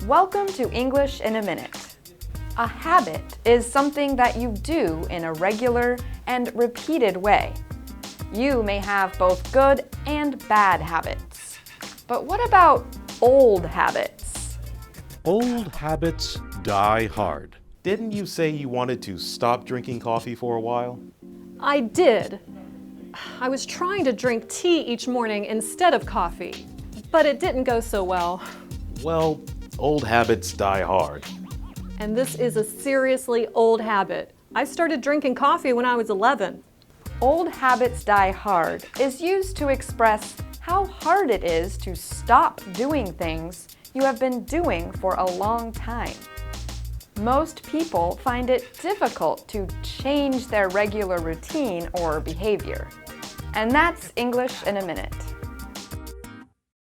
Welcome to English in a Minute. A habit is something that you do in a regular and repeated way. You may have both good and bad habits. But what about old habits? Old habits die hard. Didn't you say you wanted to stop drinking coffee for a while? I did. I was trying to drink tea each morning instead of coffee, but it didn't go so well. Well, old habits die hard. And this is a seriously old habit. I started drinking coffee when I was 11. Old habits die hard is used to express how hard it is to stop doing things you have been doing for a long time. Most people find it difficult to change their regular routine or behavior. And that's English in a Minute.